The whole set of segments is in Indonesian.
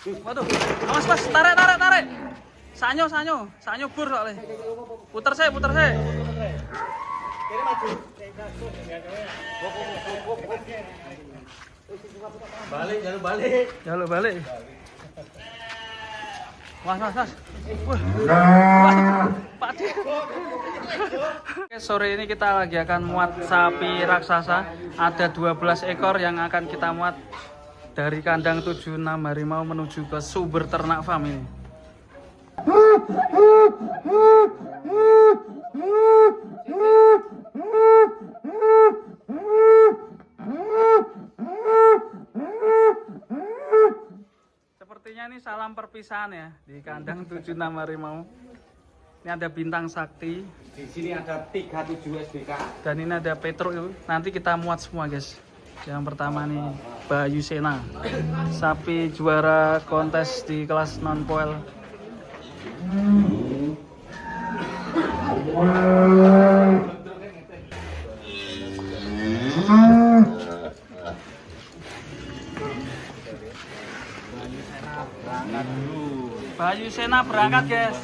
Waduh, awas mas, tarik. Sanyo bur soalnya. Puter saya. Kiri maju. Jalur balik. Mas. Wah. Pak De. Oke, sore ini kita lagi akan muat sapi raksasa. Ada 12 ekor yang akan kita muat dari kandang 76 harimau menuju ke sumber ternak farm ini. Sepertinya ini salam perpisahan ya di kandang 76 harimau. Ini ada bintang sakti. Di sini ada 37 SBK. Dan ini ada Petro. Nanti kita muat semua guys. Yang pertama nih Bayu Sena, sapi juara kontes di kelas non poil. Bayu Sena berangkat guys.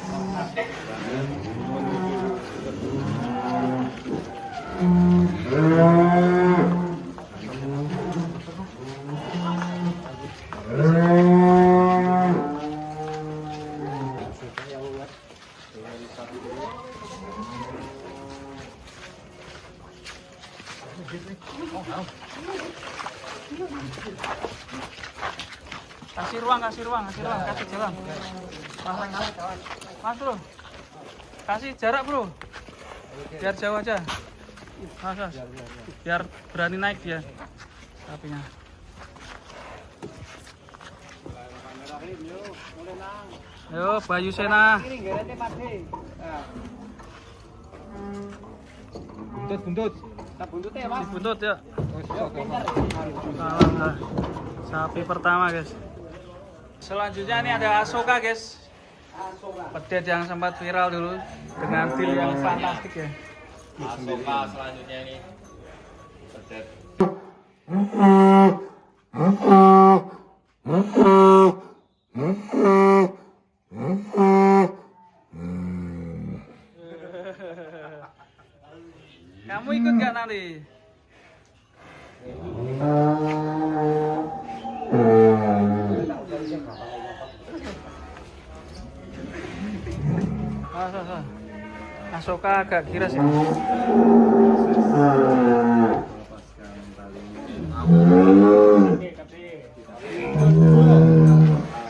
Kasih ruang, kasih jalan. Mas bro, kasih jarak bro, biar jauh aja. Mas, biar berani naik dia sapinya. Yo Bayu Sena. Buntut. Tak buntut ya mas. Buntut ya. Salah. Sapi pertama guys. Selanjutnya ini ada Asoka guys. Pedet yang sempat viral dulu dengan deal yang fantastik ya. Asoka selanjutnya ini. Pedet. Kamu ikut gak nanti? Asoka agak giras ya.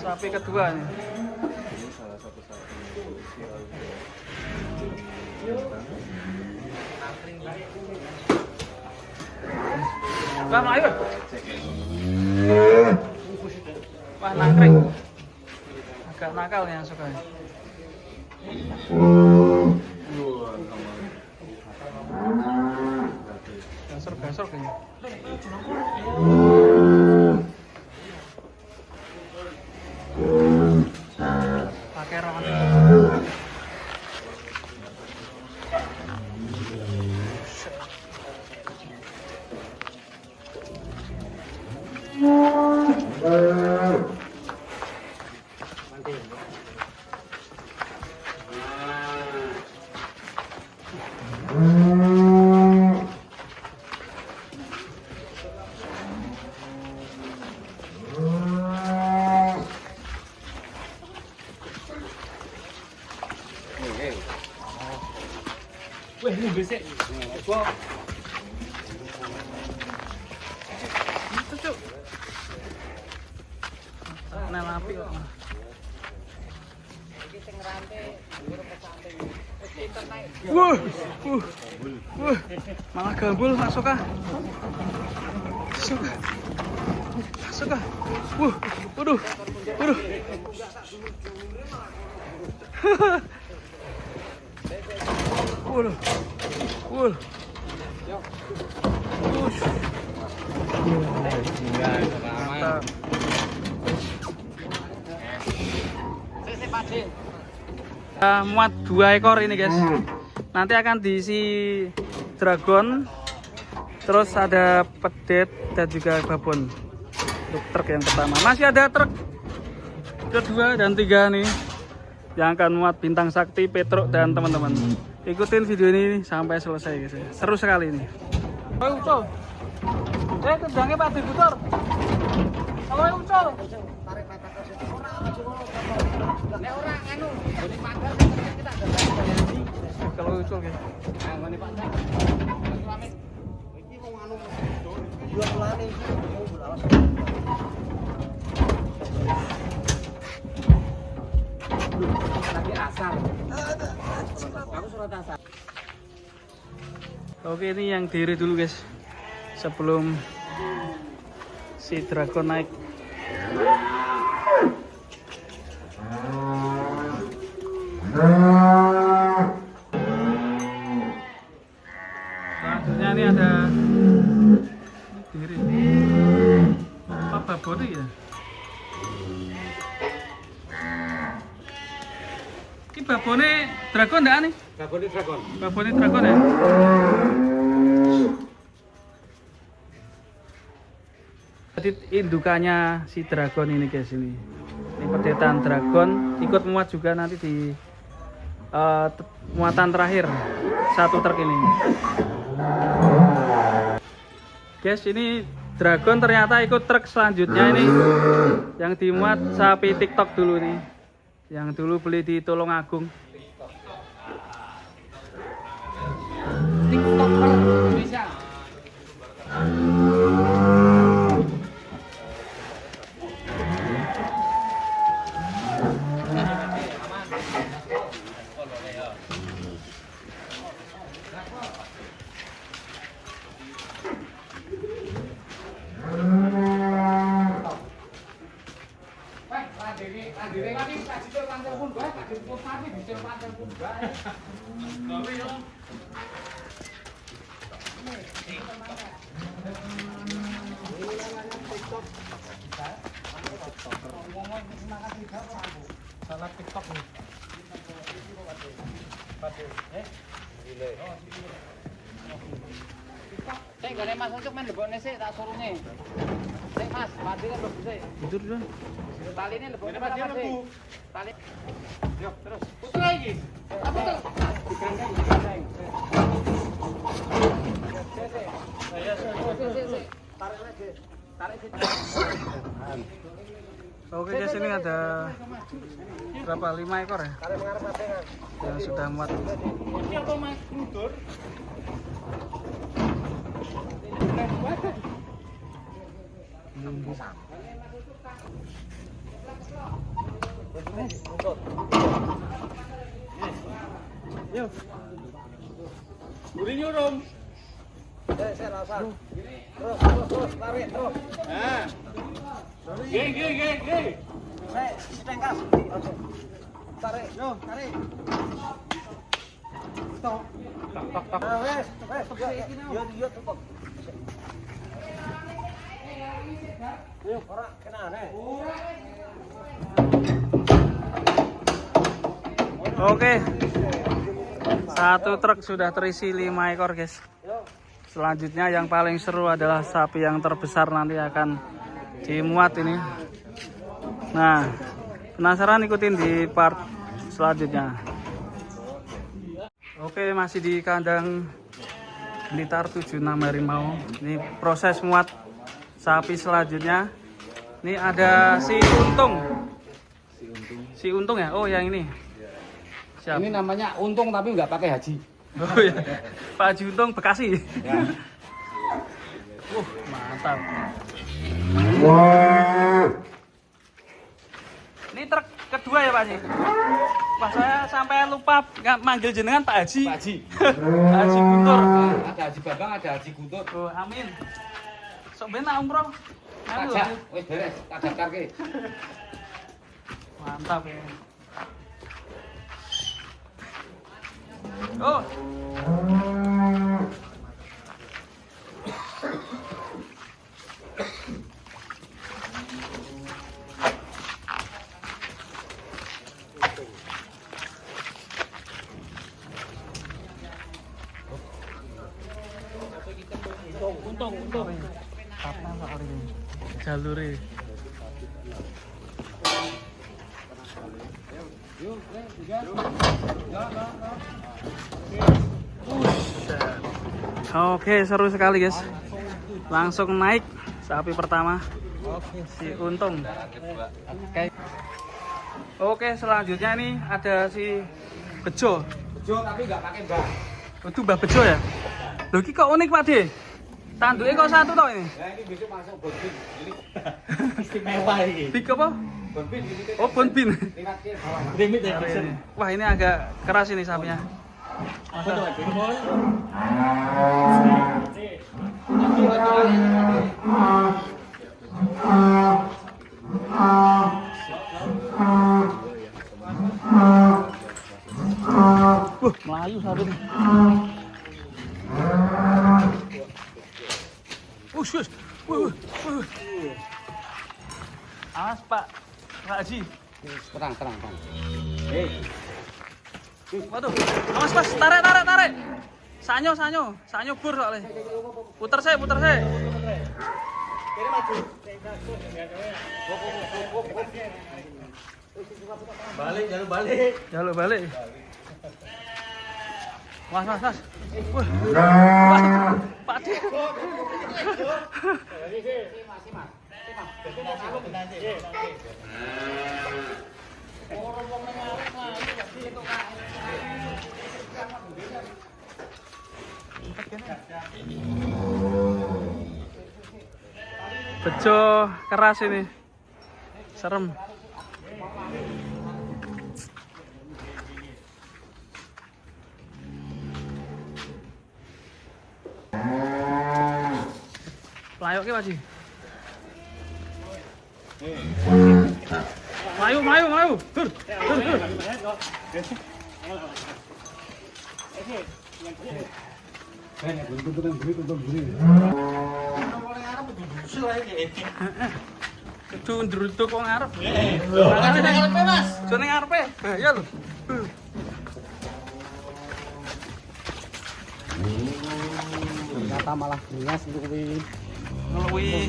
Sapi kedua nih. Bang, ayo. Wah, nangkring. Agak nakal nih Asoka. Gasor kayaknya. Pakai rantai. Wih, ini besek. Gua itu cuk. Nel api kok. Wuh. Malah gambul Asoka. Asoka. Waduh. Muat 2 ekor ini guys. Nanti akan diisi dragon, terus ada pedet dan juga babon. Untuk truk yang pertama. Masih ada truk kedua dan tiga nih yang akan muat bintang sakti, Petruk dan teman-teman. Ikutin video ini sampai selesai guys. Seru sekali ini. Ucul. Kendangnya Pak Diputor. Kalau ucul. Tarik patak ke situ. Nek ora anu, boni pagar kita ada janji. Kalau ucul guys. Ah, boni pagar. Iki mau anu dua pelane. Lagi asar. Aku surat asar. Oke, ini yang diri dulu guys. Sebelum si dragon naik. Selanjutnya ini ada diri. Apa babonnya ya? Ini babone dragon enggak nih? Babone dragon. Babone dragon ya? Jadi indukannya si dragon ini guys ini. Ini perdetaan dragon ikut muat juga nanti di muatan terakhir satu truk ini. Guys, ini dragon ternyata ikut truk selanjutnya ini yang dimuat sapi TikTok dulu nih. Yang dulu beli di Tulungagung. TikToker Indonesia. Salah TikTok nih. Saya gak Mas untuk main lebokne sih tak surunge. Sik Mas, mati kan lebih sih. Tidur dong. Taline lebokne Mas sih. Tali. Yo, terus. Puter lagi. Apa tuh? Digandeng. Tarik lagi. Tarik situ. Oke guys, ini ada berapa? 5 ekor ya? Yang sudah muat. Ini apa Mas? Mundur. Yo. Buri nyurum. Saya rasa. Terus tarik terus. Nah. Geng. Saya setengkas. Tarik, yo, tarik. Stop. Wes, yo cukup. Yo, ora kena aneh. Oke. Satu truk sudah terisi 5 ekor, guys. Selanjutnya yang paling seru adalah sapi yang terbesar nanti akan dimuat ini. Nah, penasaran ikutin di part selanjutnya. Oke, masih di kandang Blitar 76 harimau. Ini proses muat sapi selanjutnya. Ini ada si Untung. Si Untung ya? Oh, yang ini. Siap. Ini namanya Untung tapi nggak pakai haji. Oh ya, Pak Haji Untung Bekasi. Ya. Mantap. Ini truk kedua ya Pak Haji? Wah, saya sampai lupa nggak manggil jenengan Pak Haji. Pak Haji. Pak Haji Guntur. Ada Haji Babang, ada Haji Guntur. Oh, amin. Sok ben nak umroh. Pajak, wis beres, tak daftarke. Mantap ya. Oh. Untung. Apa ini? Jalure. Oke, seru sekali guys. Langsung naik sapi pertama. Si Untung. Oke, selanjutnya nih ada si Bejo. Bejo tapi nggak pakai mbak. Itu Mbah Bejo ya? Loh, ini kok unik Pak De? Tanduknya kok satu toh ini? Nah, ini besok masuk bonbin. Ini Istimewa ini. Big apa? bonbin ini. Oh, bonbin. Lewat ke bawah. Limit ya. Wah, ini agak keras ini sapinya. Foto aja. Melayu sapi ini. Ush. Awas Pak Haji. Terang. Waduh, awas Mas, tarik. Sanyo bur soalnya. Puter saya. Kiri maju. Jalur balik. Mas. Wah, Pak De. Bejo keras ini. Serem. Layoknya Pak Ji. Mayu. Dur. Kudu ndruduk kok ngarep. Ngarepe Mas. Jone ngarepe. Bahaya lho. Ternyata malah beringas untuk kuwi. Ngeluwi.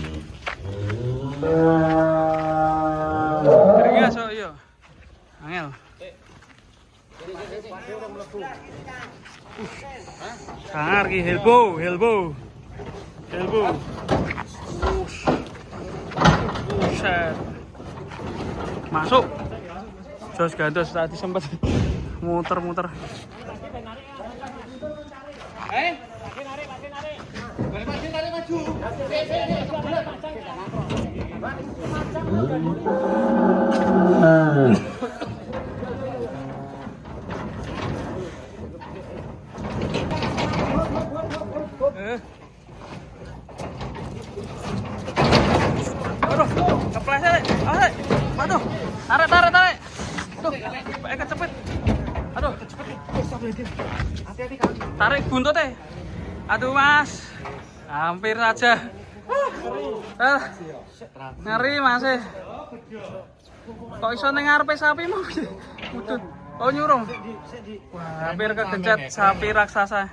Beringas kok iya. Angel. Sangar ki helbo. Buset. Masuk. Jos gandos tadi sempat muter-muter. Aduh, kepleset deh. Awas, aduh, tarik. Aduh, pakai kecepet. Aduh, Hati-hati kali. tarik buntut deh. Aduh Mas, hampir saja. Ngeri Mas. Kok iso ning ngarepe sapi mau udut. Oh nyurung. Wah, hampir kegencet sapi raksasa.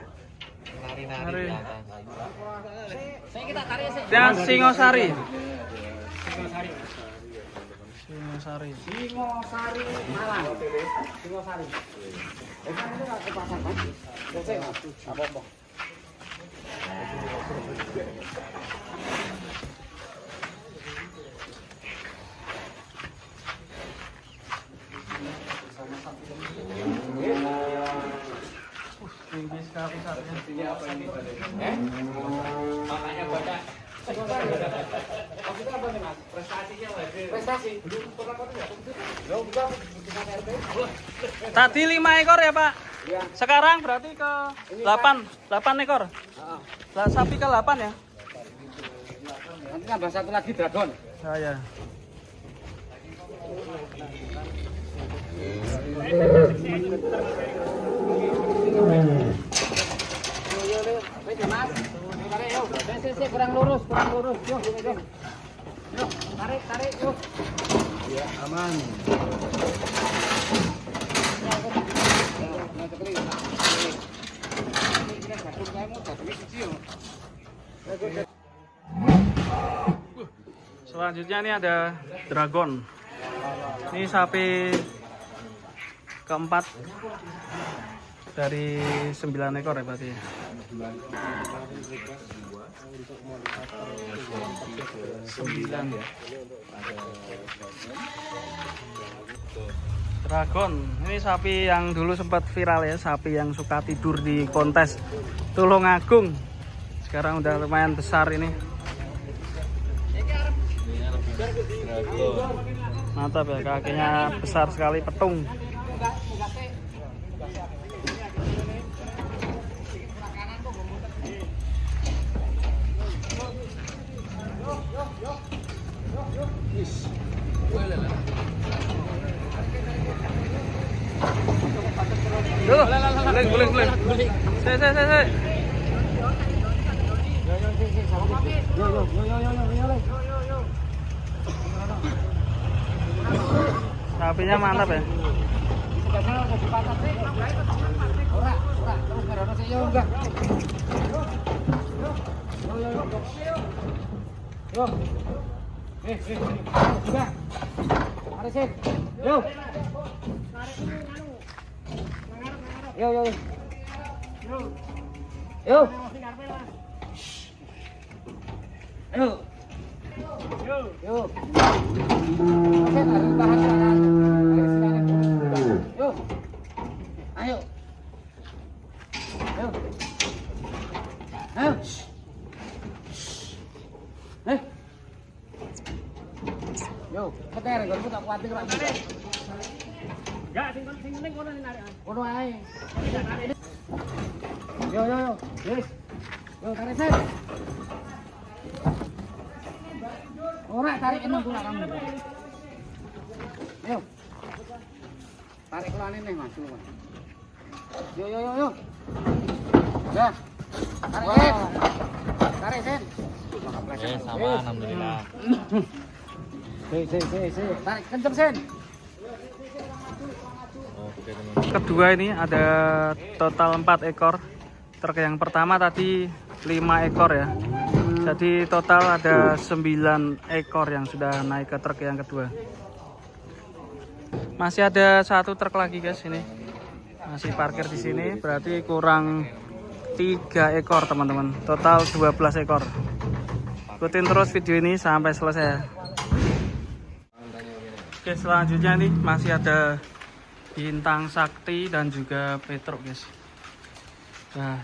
Ngeri. Dan Singosari. Singosari Malang. Singosari. Kan itu ke pasar kan? Apa-apa. Tinggi sekali sapinya. Ini apa ini? Makanya banyak. Maksudnya apa nih Mas? Prestasinya wajar. Prestasi. Belum pernah foto ya? Belum juga bukan RP. Tadi 5 ekor ya Pak? Iya. Sekarang berarti ke 8 ekor? Lah sapi ke 8 ya? Nanti nambah satu lagi dragon. Ya. Kurang lurus. Yuk. Tarik, yuk. Ya, aman. Selanjutnya ini ada dragon. Ini sapi keempat dari 9 ekor ya berarti. Dragon, ini sapi yang dulu sempat viral ya, sapi yang suka tidur di kontes Tulungagung. Sekarang udah lumayan besar ini. Mantap ya, kakinya besar sekali, petung. Boleh. Saya. Sapinya mantap ya. Tarik sen. Ora tarik enak kula kamu. Yo. Tarik kulane nih Mas. Yo. Dah. Tarik sen. Tarik sen. Sama alhamdulillah. Tarik kenceng sen. Kedua ini ada total 4 ekor. Truk yang pertama tadi 5 ekor ya. Jadi total ada 9 ekor yang sudah naik ke truk yang kedua. Masih ada 1 truk lagi guys ini. Masih parkir di sini, berarti kurang 3 ekor teman-teman. Total 12 ekor. Ikutin terus video ini sampai selesai ya. Oke, selanjutnya nih masih ada Bintang Sakti dan juga Petruk guys. Nah,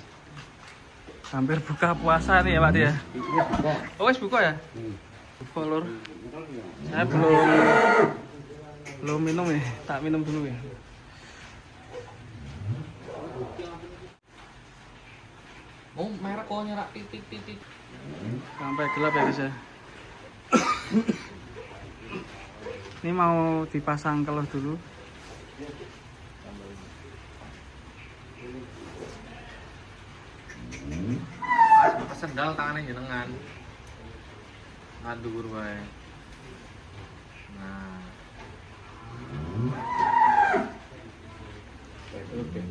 hampir buka puasa nih ya Pak ya. Oh wes buka ya? Buka lur. Saya belum minum ya, tak minum dulu ya. Oh, merek kok nyerak titik. Sampai gelap ya guys ya. Ini mau dipasang keluh dulu. Sendal tangannya jenengan. Ngadur wae. Nah. Oke.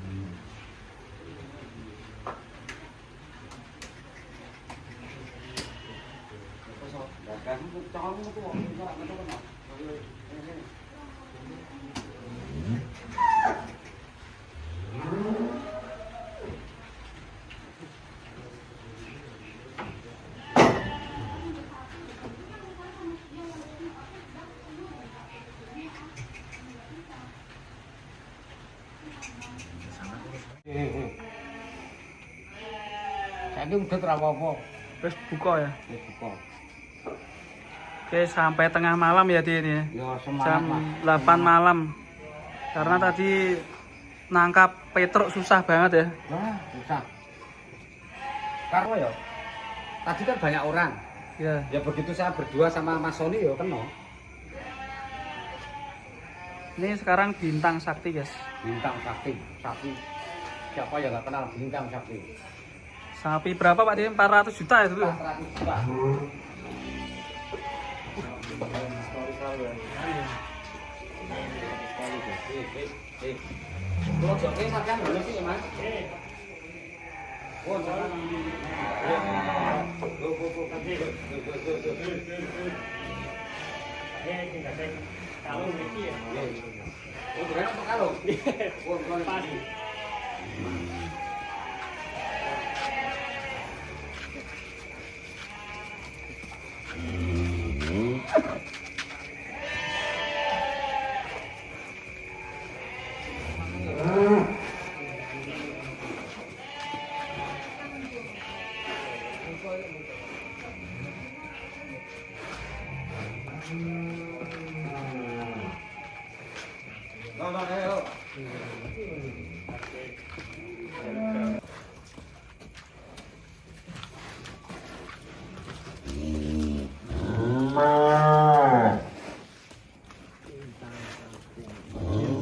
Saiki udah apa-apa. Terus buka ya. Wis buka. Oke, sampai tengah malam ya di ini ya. Yo Jam semangat. 8 malam. Karena tadi nangkap Petruk susah banget ya. Wah, susah. Karo ya. Tadi kan banyak orang. Ya. Ya begitu saya berdua sama Mas Sony ya kena. Ini sekarang Bintang Sakti guys. Bintang Sakti. Siapa yang nggak kenal Bintang Sakti? Sapi berapa Pak dia? 400 juta ya dulu. 400 juta. Kalau joknya sampean dulu sih, Mas. Oh, jangan. Oh, keren apa kalau? Oh, pas.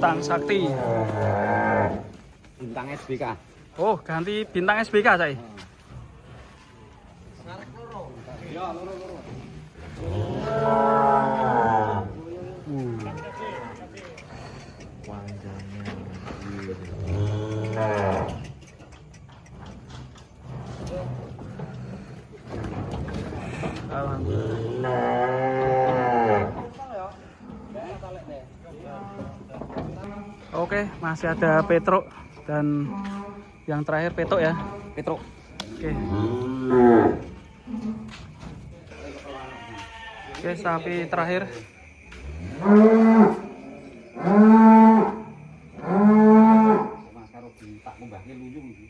Bintang Sakti. Bintang SBK. Oh, ganti bintang SBK saya. Ya, loro. Oke, masih ada Petro dan yang terakhir Petok ya. Petro. Oke. Oke, sapi terakhir. Mas karo tak munggahke luyu iki.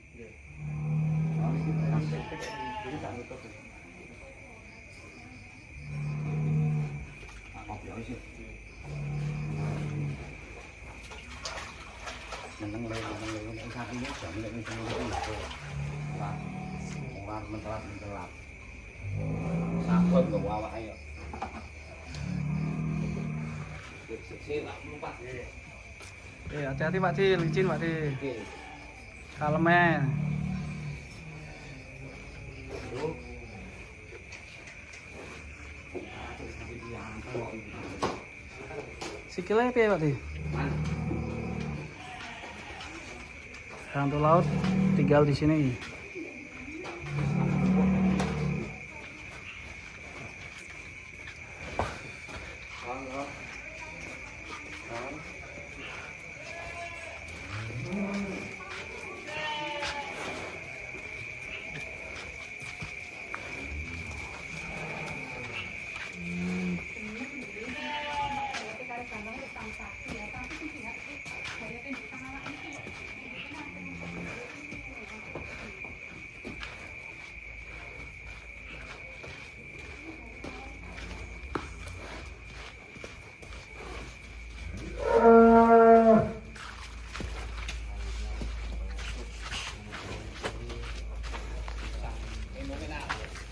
Meneng le sapinya jam nek wis ngono iki. Ora mentelat. Sabot kok awake yo. Hati-hati Pak Di, licin Pak Di. Kalem. Sikilnya piye Pak Di? Hantu laut tinggal di sini.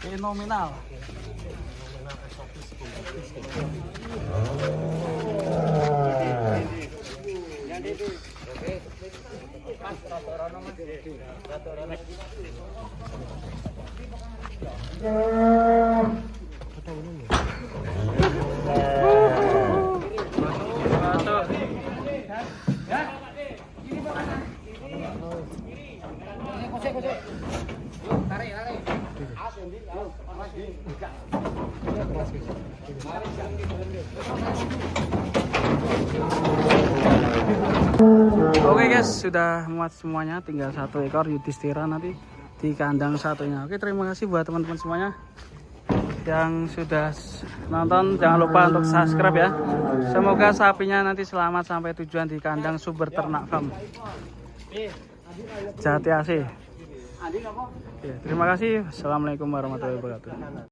Fenomenal. Oke guys, sudah muat semuanya, tinggal satu ekor Yudhistira nanti di kandang satunya. Oke, terima kasih buat teman-teman semuanya yang sudah nonton. Jangan lupa untuk subscribe ya. Semoga sapinya nanti selamat sampai tujuan di kandang Sumber Ternak Farm Jati AC. Terima kasih. Assalamualaikum warahmatullahi wabarakatuh.